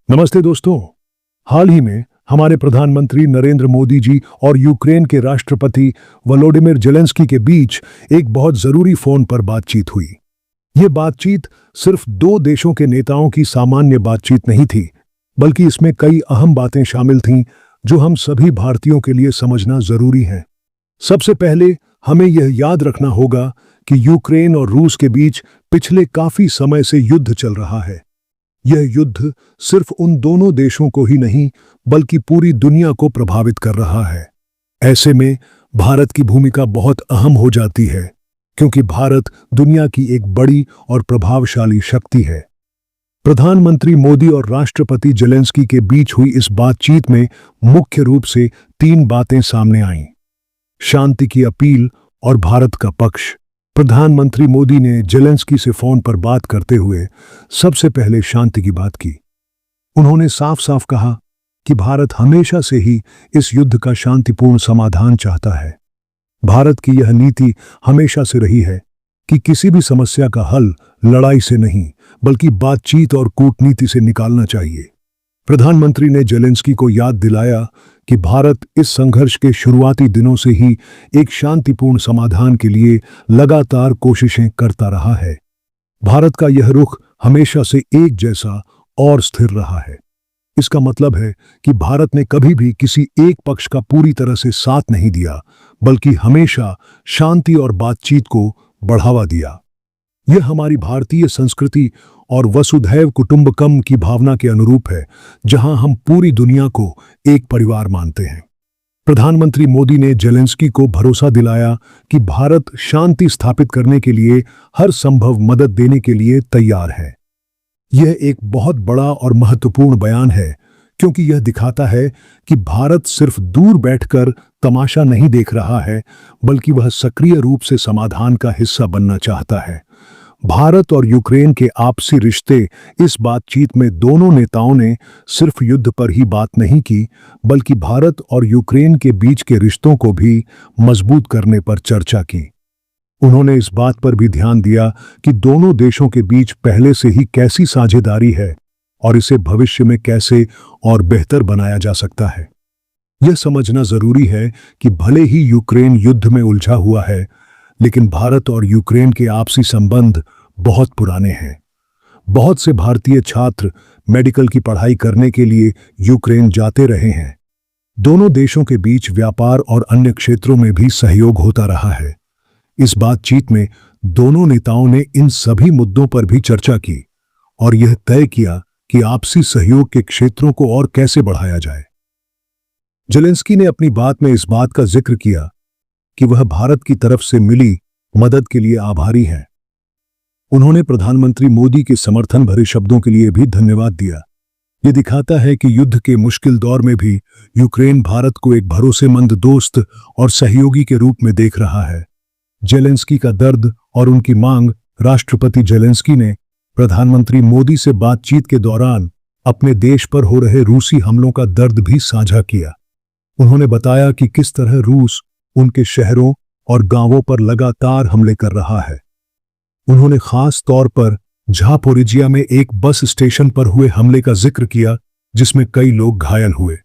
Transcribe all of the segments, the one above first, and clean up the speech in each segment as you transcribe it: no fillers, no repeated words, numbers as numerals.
नमस्ते दोस्तों। हाल ही में हमारे प्रधानमंत्री नरेंद्र मोदी जी और यूक्रेन के राष्ट्रपति वोलोडिमिर जेलेंस्की के बीच एक बहुत जरूरी फोन पर बातचीत हुई। ये बातचीत सिर्फ दो देशों के नेताओं की सामान्य बातचीत नहीं थी, बल्कि इसमें कई अहम बातें शामिल थीं जो हम सभी भारतीयों के लिए समझना जरूरी है। सबसे पहले हमें यह याद रखना होगा कि यूक्रेन और रूस के बीच पिछले काफी समय से युद्ध चल रहा है। यह युद्ध सिर्फ उन दोनों देशों को ही नहीं, बल्कि पूरी दुनिया को प्रभावित कर रहा है। ऐसे में भारत की भूमिका बहुत अहम हो जाती है, क्योंकि भारत दुनिया की एक बड़ी और प्रभावशाली शक्ति है। प्रधानमंत्री मोदी और राष्ट्रपति जेलेंस्की के बीच हुई इस बातचीत में मुख्य रूप से तीन बातें सामने आईं: शांति की अपील और भारत का पक्ष। प्रधानमंत्री मोदी ने जेलेंस्की से फोन पर बात करते हुए सबसे पहले शांति की बात की। उन्होंने साफ साफ कहा कि भारत हमेशा से ही इस युद्ध का शांतिपूर्ण समाधान चाहता है। भारत की यह नीति हमेशा से रही है कि किसी भी समस्या का हल लड़ाई से नहीं, बल्कि बातचीत और कूटनीति से निकालना चाहिए। प्रधानमंत्री ने जेलेंस्की को याद दिलाया कि भारत इस संघर्ष के शुरुआती दिनों से ही एक शांतिपूर्ण समाधान के लिए लगातार कोशिशें करता रहा है। भारत का यह रुख हमेशा से एक जैसा और स्थिर रहा है। इसका मतलब है कि भारत ने कभी भी किसी एक पक्ष का पूरी तरह से साथ नहीं दिया, बल्कि हमेशा शांति और बातचीत को बढ़ावा दिया। यह हमारी भारतीय संस्कृति और वसुधैव कुटुंबकम की भावना के अनुरूप है, जहां हम पूरी दुनिया को एक परिवार मानते हैं। प्रधानमंत्री मोदी ने जेलेंस्की को भरोसा दिलाया कि भारत शांति स्थापित करने के लिए हर संभव मदद देने के लिए तैयार है। यह एक बहुत बड़ा और महत्वपूर्ण बयान है, क्योंकि यह दिखाता है कि भारत सिर्फ दूर बैठकर तमाशा नहीं देख रहा है, बल्कि वह सक्रिय रूप से समाधान का हिस्सा बनना चाहता है। भारत और यूक्रेन के आपसी रिश्ते इस बातचीत में दोनों नेताओं ने सिर्फ युद्ध पर ही बात नहीं की, बल्कि भारत और यूक्रेन के बीच के रिश्तों को भी मजबूत करने पर चर्चा की। उन्होंने इस बात पर भी ध्यान दिया कि दोनों देशों के बीच पहले से ही कैसी साझेदारी है और इसे भविष्य में कैसे और बेहतर बनाया जा सकता है। यह समझना जरूरी है कि भले ही यूक्रेन युद्ध में उलझा हुआ है, लेकिन भारत और यूक्रेन के आपसी संबंध बहुत पुराने हैं। बहुत से भारतीय छात्र मेडिकल की पढ़ाई करने के लिए यूक्रेन जाते रहे हैं। दोनों देशों के बीच व्यापार और अन्य क्षेत्रों में भी सहयोग होता रहा है। इस बातचीत में दोनों नेताओं ने इन सभी मुद्दों पर भी चर्चा की और यह तय किया कि आपसी सहयोग के क्षेत्रों को और कैसे बढ़ाया जाए। जेलेंस्की ने अपनी बात में इस बात का जिक्र किया कि वह भारत की तरफ से मिली मदद के लिए आभारी हैं। उन्होंने प्रधानमंत्री मोदी के समर्थन भरे शब्दों के लिए भी धन्यवाद दिया। यह दिखाता है कि युद्ध के मुश्किल दौर में भी यूक्रेन भारत को एक भरोसेमंद दोस्त और सहयोगी के रूप में देख रहा है। जेलेंस्की का दर्द और उनकी मांग। राष्ट्रपति जेलेंस्की ने प्रधानमंत्री मोदी से बातचीत के दौरान अपने देश पर हो रहे रूसी हमलों का दर्द भी साझा किया। उन्होंने बताया कि किस तरह रूस उनके शहरों और गांवों पर लगातार हमले कर रहा है। उन्होंने खास तौर पर झापोरिजिया में एक बस स्टेशन पर हुए हमले का जिक्र किया, जिसमें कई लोग घायल हुए।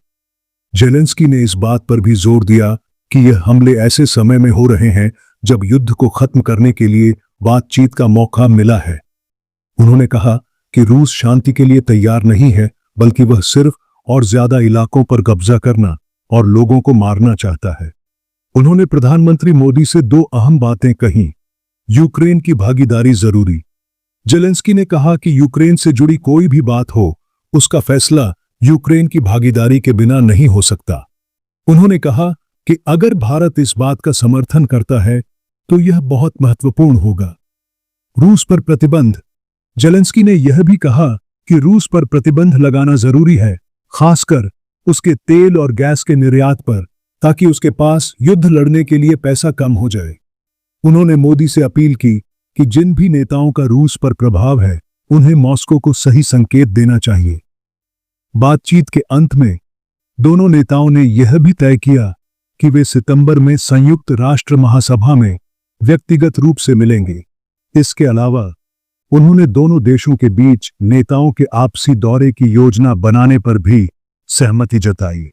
जेलेंस्की ने इस बात पर भी जोर दिया कि यह हमले ऐसे समय में हो रहे हैं जब युद्ध को खत्म करने के लिए बातचीत का मौका मिला है। उन्होंने कहा कि रूस शांति के लिए तैयार नहीं है, बल्कि वह सिर्फ और ज्यादा इलाकों पर कब्जा करना और लोगों को मारना चाहता है। उन्होंने प्रधानमंत्री मोदी से दो अहम बातें कहीं। यूक्रेन की भागीदारी जरूरी। जेलेंस्की ने कहा कि यूक्रेन से जुड़ी कोई भी बात हो, उसका फैसला यूक्रेन की भागीदारी के बिना नहीं हो सकता। उन्होंने कहा कि अगर भारत इस बात का समर्थन करता है तो यह बहुत महत्वपूर्ण होगा। रूस पर प्रतिबंध। जेलेंस्की ने यह भी कहा कि रूस पर प्रतिबंध लगाना जरूरी है, खासकर उसके तेल और गैस के निर्यात पर, ताकि उसके पास युद्ध लड़ने के लिए पैसा कम हो जाए। उन्होंने मोदी से अपील की कि जिन भी नेताओं का रूस पर प्रभाव है, उन्हें मॉस्को को सही संकेत देना चाहिए। बातचीत के अंत में दोनों नेताओं ने यह भी तय किया कि वे सितंबर में संयुक्त राष्ट्र महासभा में व्यक्तिगत रूप से मिलेंगे। इसके अलावा उन्होंने दोनों देशों के बीच नेताओं के आपसी दौरे की योजना बनाने पर भी सहमति जताई।